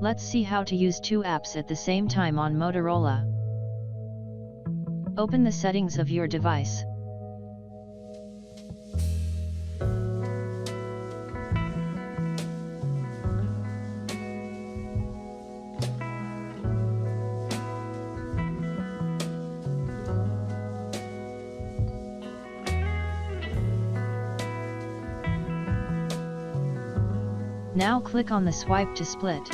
Let's see how to use two apps at the same time on Motorola. Open the settings of your device. Now click on the swipe to split.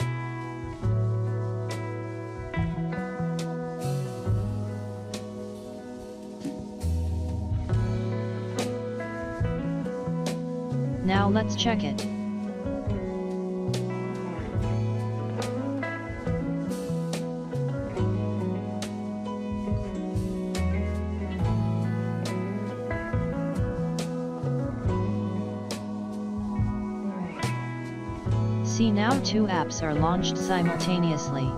Now let's check it. See, now two apps are launched simultaneously.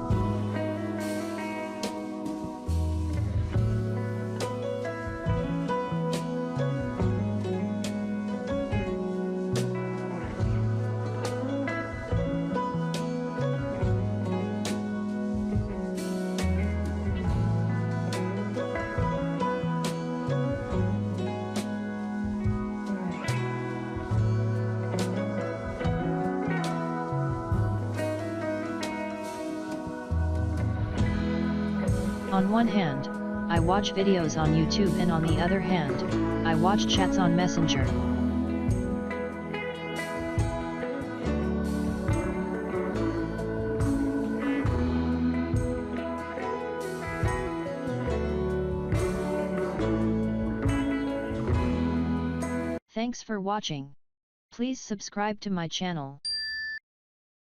On one hand, I watch videos on YouTube, and on the other hand, I watch chats on Messenger. Thanks for watching. Please subscribe to my channel.